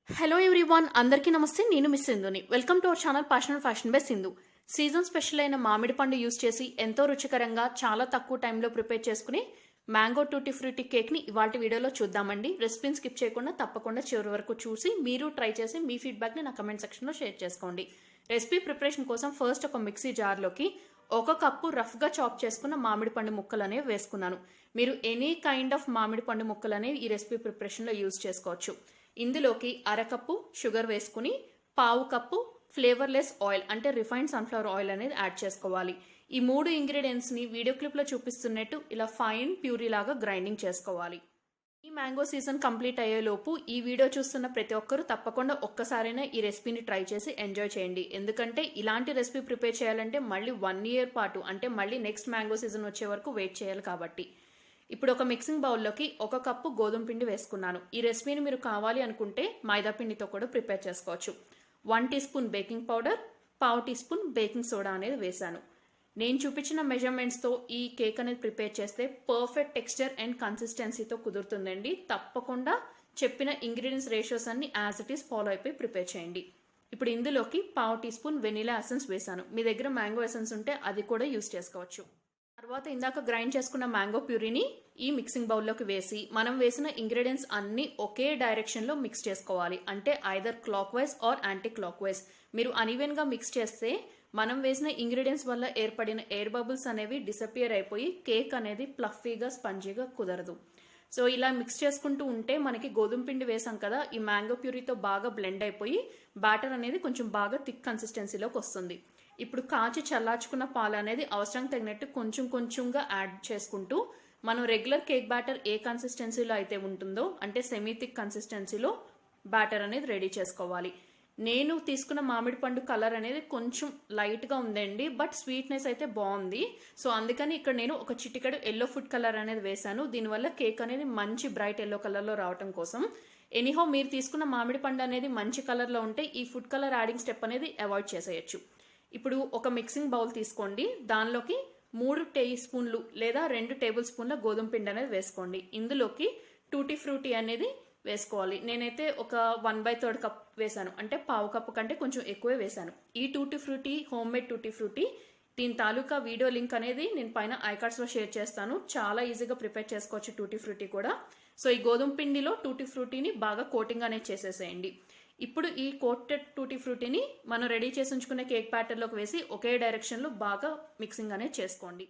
Hello everyone, అందరికీ నమస్తే. నేను మిస్ సింధుని. Welcome to our channel passion fashion by Sindhu. Season special అయిన మామిడి పండు యూస్ చేసి ఎంతో రుచికరంగా చాలా తక్కువ టైంలో ప్రిపేర్ చేసుకుని మ్యాంగో టూటీ ఫ్రూటీ కేక్ని ఇవాళ వీడియోలో చూద్దామండి. రెసిపీని స్కిప్ చేయకుండా తప్పకుండా చివరి వరకు చూసి మీరు ట్రై చేసి మీ ఫీడ్బ్యాక్ని నా కమెంట్ సెక్షన్లో షేర్ చేసుకోండి. రెసిపీ ప్రిపరేషన్ కోసం ఫస్ట్ ఒక మిక్సీ జార్లోకి 1 కప్పు రఫ్గా చాప్ చేసుకున్న మామిడి పండు ముక్కలు అనేవి వేసుకున్నాను. మీరు ఎనీ కైండ్ ఆఫ్ మామిడి పండు ముక్కలు అనేవి ఈ రెసిపీ ప్రిపరేషన్లో యూజ్ చేసుకోవచ్చు. ఇందులోకి 1/2 కప్పు షుగర్ వేసుకుని 1/2 కప్పు ఫ్లేవర్లెస్ ఆయిల్ అంటే రిఫైన్డ్ సన్ఫ్లవర్ ఆయిల్ అనేది యాడ్ చేసుకోవాలి. ఈ 3 ఇంగ్రీడియంట్స్ని వీడియో క్లిప్లో చూపిస్తున్నట్టు ఇలా ఫైన్ ప్యూరీ లాగా గ్రైండింగ్ చేసుకోవాలి. ఈ మ్యాంగో సీజన్ కంప్లీట్ అయ్యేలోపు ఈ వీడియో చూస్తున్న ప్రతి ఒక్కరూ తప్పకుండా ఒక్కసారైనా ఈ రెసిపీని ట్రై చేసి ఎంజాయ్ చేయండి. ఎందుకంటే ఇలాంటి రెసిపీ ప్రిపేర్ చేయాలంటే మళ్ళీ 1 ఇయర్ పాటు అంటే మళ్ళీ నెక్స్ట్ మ్యాంగో సీజన్ వచ్చే వరకు వెయిట్ చేయాలి కాబట్టి. ఇప్పుడు ఒక మిక్సింగ్ బౌల్లోకి 1 కప్పు గోధుమ పిండి వేసుకున్నాను. ఈ రెసిపీని మీరు కావాలి అనుకుంటే మైదా పిండితో కూడా ప్రిపేర్ చేసుకోవచ్చు. 1 teaspoon baking powder, 1/2 teaspoon baking soda అనేది వేశాను. నేను చూపించిన మెజర్మెంట్స్తో ఈ కేక్ అనేది ప్రిపేర్ చేస్తే పర్ఫెక్ట్ టెక్స్చర్ అండ్ కన్సిస్టెన్సీతో కుదురుతుందండి. తప్పకుండా చెప్పిన ఇంగ్రీడియంట్స్ రేషియోస్ అన్ని యాజ్ ఇట్ ఈస్ ఫాలో అయిపోయి ప్రిపేర్ చేయండి. ఇప్పుడు ఇందులోకి 1/2 టీ స్పూన్ వెనిలా ఎసెన్స్ వేశాను. మీ దగ్గర మ్యాంగో ఎసెన్స్ ఉంటే అది కూడా యూస్ చేసుకోవచ్చు. తర్వాత ఇందాక గ్రైండ్ చేసుకున్న మ్యాంగో ప్యూరీని ఈ మిక్సింగ్ బౌల్లోకి వేసి మనం వేసిన ఇంగ్రీడియంట్స్ అన్ని ఒకే డైరెక్షన్లో మిక్స్ చేసుకోవాలి. అంటే either clockwise or anticlockwise. మీరు అన్ఈవెన్గా మిక్స్ చేస్తే మనం వేసిన ఇంగ్రీడియంట్స్ వల్ల ఏర్పడిన ఎయిర్ బబుల్స్ అనేవి డిసపియర్ అయిపోయి కేక్ అనేది ప్లఫీగా స్పంజీగా కుదరదు. సో ఇలా మిక్స్ చేసుకుంటూ ఉంటే మనకి గోధుమ పిండి వేసాం కదా, ఈ మ్యాంగో ప్యూరీతో బాగా బ్లెండ్ అయిపోయి బ్యాటర్ అనేది కొంచెం బాగా థిక్ కన్సిస్టెన్సీలోకి వస్తుంది. ఇప్పుడు కాచి చల్లార్చుకున్న పాలు అనేది అవసరం తగినట్టు కొంచెం కొంచెంగా యాడ్ చేసుకుంటూ మనం రెగ్యులర్ కేక్ బ్యాటర్ ఏ కన్సిస్టెన్సీలో అయితే ఉంటుందో అంటే సెమీ థిక్ కన్సిస్టెన్సీలో బ్యాటర్ అనేది రెడీ చేసుకోవాలి. నేను తీసుకున్న మామిడి పండు కలర్ అనేది కొంచెం లైట్గా ఉందండి, బట్ స్వీట్నెస్ అయితే బాగుంది. సో అందుకని ఇక్కడ నేను ఒక చిటికెడు ఎల్లో ఫుడ్ కలర్ అనేది వేశాను. దీనివల్ల కేక్ అనేది మంచి బ్రైట్ ఎల్లో కలర్లో రావడం కోసం. ఎనీహో మీరు తీసుకున్న మామిడి పండు అనేది మంచి కలర్లో ఉంటే ఈ ఫుడ్ కలర్ యాడింగ్ స్టెప్ అనేది అవాయిడ్ చేసేయచ్చు. ఇప్పుడు ఒక మిక్సింగ్ బౌల్ తీసుకోండి. దానిలోకి 3 టీ స్పూన్లు లేదా 2 టేబుల్ స్పూన్ల గోధుమ పిండి అనేది వేసుకోండి. ఇందులోకి టూటీ ఫ్రూటీ అనేది వేసుకోవాలి. నేనైతే ఒక 1/3 కప్ వేసాను, అంటే 1/2 కప్పు కంటే కొంచెం ఎక్కువే వేసాను. ఈ tutti frutti home made tutti frutti దీని తాలూకా వీడియో లింక్ అనేది నేను పైన ఐకార్డ్స్లో షేర్ చేస్తాను. చాలా ఈజీగా ప్రిపేర్ చేసుకోవచ్చు టూటీ ఫ్రూటీ కూడా. సో ఈ గోధుమ పిండిలో టూటీ ఫ్రూటీని బాగా కోటింగ్ అనేది చేసేసేయండి. ఇప్పుడు ఈ కోటెడ్ టూటీ ఫ్రూటీని మనం రెడీ చేసి ఉంచుకున్న కేక్ బ్యాటర్లోకి వేసి ఒకే డైరెక్షన్లో బాగా మిక్సింగ్ అనేది చేసుకోండి.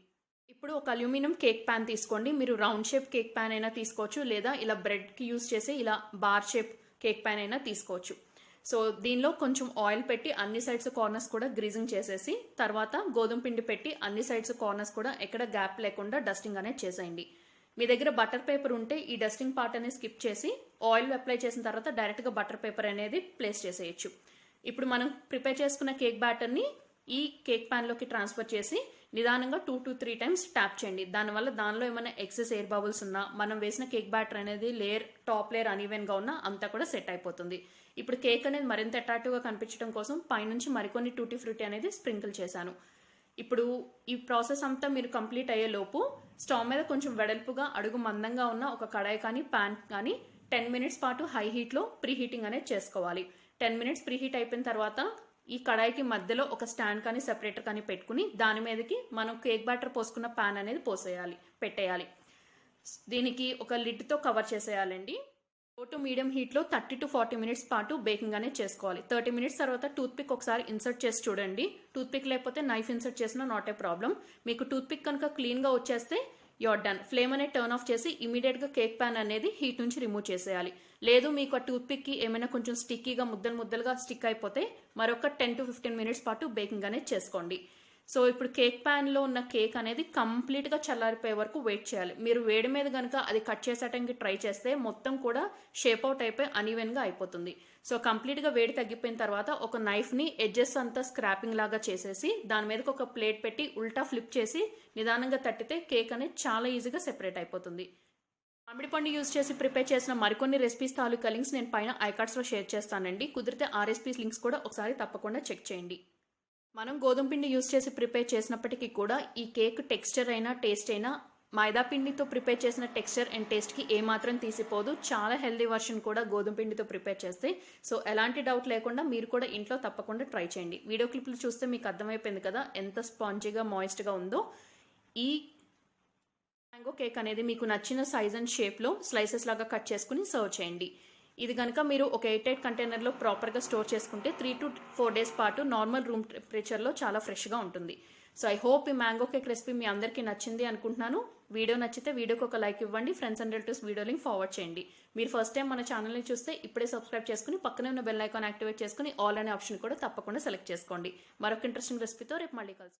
ఇప్పుడు ఒక అల్యూమినియం కేక్ ప్యాన్ తీసుకోండి. మీరు రౌండ్ షేప్ కేక్ ప్యాన్ అయినా తీసుకోవచ్చు, లేదా ఇలా బ్రెడ్కి యూస్ చేసి ఇలా బార్ షేప్ కేక్ ప్యాన్ అయినా తీసుకోవచ్చు. సో దీనిలో కొంచెం ఆయిల్ పెట్టి అన్ని సైడ్స్ కార్నర్స్ కూడా గ్రీజింగ్ చేసేసి తర్వాత గోధుమ పిండి పెట్టి అన్ని సైడ్స్ కార్నర్స్ కూడా ఎక్కడ గ్యాప్ లేకుండా డస్టింగ్ అనేది చేసేయండి. మీ దగ్గర బటర్ పేపర్ ఉంటే ఈ డస్టింగ్ పార్ట్ అనేది స్కిప్ చేసి ఆయిల్ అప్లై చేసిన తర్వాత డైరెక్ట్గా బటర్ పేపర్ అనేది ప్లేస్ చేసేయచ్చు. ఇప్పుడు మనం ప్రిపేర్ చేసుకున్న కేక్ బ్యాటర్ని ఈ కేక్ ప్యాన్లోకి ట్రాన్స్ఫర్ చేసి నిదానంగా 2 to 3 టైమ్స్ ట్యాప్ చేయండి. దానివల్ల దానిలో ఏమైనా ఎక్సెస్ ఎయిర్ బబుల్స్ ఉన్నా మనం వేసిన కేక్ బ్యాటర్ అనేది టాప్ లేయర్ అన్ఈవెన్గా ఉన్నా అంతా కూడా సెట్ అయిపోతుంది. ఇప్పుడు కేక్ అనేది మరింత అట్రాక్టివ్గా కనిపించడం కోసం పైనుంచి మరికొన్ని టూటీ ఫ్రూటీ అనేది స్ప్రింకిల్ చేశాను. ఇప్పుడు ఈ ప్రాసెస్ అంతా మీరు కంప్లీట్ అయ్యేలోపు స్టవ్ మీద కొంచెం వెడల్పుగా అడుగు మందంగా ఉన్న ఒక కడాయి కానీ ప్యాన్ కానీ 10 మినిట్స్ పాటు హై హీట్లో ప్రీ హీటింగ్ అనేది చేసుకోవాలి. 10 మినిట్స్ ప్రీ హీట్ అయిపోయిన తర్వాత ఈ కడాయికి మధ్యలో ఒక స్టాండ్ కానీ సెపరేటర్ కానీ పెట్టుకుని దాని మీదకి మనం కేక్ బ్యాటర్ పోసుకున్న ప్యాన్ అనేది పెట్టేయాలి. దీనికి ఒక లిడ్తో కవర్ చేసేయాలండి. లో టు మీడియం హీట్లో 30 to 40 మినిట్స్ పాటు బేకింగ్ అనేది చేసుకోవాలి. 30 మినిట్స్ తర్వాత టూత్పిక్ ఒకసారి ఇన్సర్ట్ చేసి చూడండి. టూత్పిక్ లేకపోతే నైఫ్ ఇన్సర్ట్ చేసినా నాట్ ఏ ప్రాబ్లం. మీకు టూత్పిక్ కనుక క్లీన్గా వచ్చేస్తే యూర్ డన్. ఫ్లేమ్ అనేది టర్న్ ఆఫ్ చేసి ఇమీడియట్గా కేక్ ప్యాన్ అనేది హీట్ నుంచి రిమూవ్ చేసేయాలి. లేదు మీకు ఆ టూత్పిక్కి ఏమైనా కొంచెం స్టిక్కీగా ముద్దలుగా స్టిక్ అయిపోతే మరొక 10 to 15 మినిట్స్ పాటు బేకింగ్ అనేది చేసుకోండి. సో ఇప్పుడు కేక్ ప్యాన్లో ఉన్న కేక్ అనేది కంప్లీట్గా చల్లారిపోయే వరకు వెయిట్ చేయాలి. మీరు వేడి మీద కనుక అది కట్ చేసేటానికి ట్రై చేస్తే మొత్తం కూడా షేప్ అవుట్ అయిపోయి అన్ఈవెన్గా అయిపోతుంది. సో కంప్లీట్గా వేడి తగ్గిపోయిన తర్వాత ఒక నైఫ్ని ఎడ్జెస్ అంతా స్క్రాపింగ్ లాగా చేసేసి దాని మీదకి ఒక ప్లేట్ పెట్టి ఉల్టా ఫ్లిప్ చేసి నిదానంగా తట్టితే కేక్ అనేది చాలా ఈజీగా సెపరేట్ అయిపోతుంది. మామిడి పండు యూజ్ చేసి ప్రిపేర్ చేసిన మరికొన్ని రెసిపీస్ తాలూకా లింక్స్ నేను పైన ఐకార్డ్స్లో షేర్ చేస్తానండి. కుదిరితే ఆ రెసిపీస్ లింక్స్ కూడా ఒకసారి తప్పకుండా చెక్ చేయండి. మనం గోధుమ పిండి యూజ్ చేసి ప్రిపేర్ చేసినప్పటికీ కూడా ఈ కేక్ టెక్స్చర్ అయినా టేస్ట్ అయినా మైదా పిండితో ప్రిపేర్ చేసిన టెక్స్చర్ అండ్ టేస్ట్కి ఏమాత్రం తీసిపోదు. చాలా హెల్దీ వర్షన్ కూడా గోధుమ పిండితో ప్రిపేర్ చేస్తే. సో ఎలాంటి డౌట్ లేకుండా మీరు కూడా ఇంట్లో తప్పకుండా ట్రై చేయండి. వీడియో క్లిప్లు చూస్తే మీకు అర్థమైపోయింది కదా ఎంత స్పాంజీగా మాయిస్ట్గా ఉందో. ఈ మ్యాంగో కేక్ అనేది మీకు నచ్చిన సైజ్ అండ్ షేప్లో స్లైసెస్ లాగా కట్ చేసుకుని సర్వ్ చేయండి. ఇది కనుక మీరు ఒక ఎయిర్టైట్ కంటైనర్లో ప్రాపర్గా స్టోర్ చేసుకుంటే 3 to 4 days పాటు నార్మల్ రూమ్ టెంపరేచర్లో చాలా ఫ్రెష్గా ఉంటుంది. సో ఐ హోప్ ఈ మ్యాంగో కేక్ రెసిపీ మీ అందరికీ నచ్చింది అనుకుంటున్నాను. వీడియో నచ్చితే వీడియోకి ఒక లైక్ ఇవ్వండి. Friends and relatives video link forward చేయండి. మీరు ఫస్ట్ టైం మన ఛానల్ని చూస్తే ఇప్పుడే సబ్స్క్రైబ్ చేసుకుని పక్కనే ఉన్న బెల్ ఐకాన్ యాక్టివేట్ చేసుకుని ఆల్ అనే ఆప్షన్ కూడా తప్పకుండా సెలెక్ట్ చేసుకోండి. మరొక ఇంట్రెస్టింగ్ రెసిపీతో రేపు మళ్ళీ కలుస్తాను.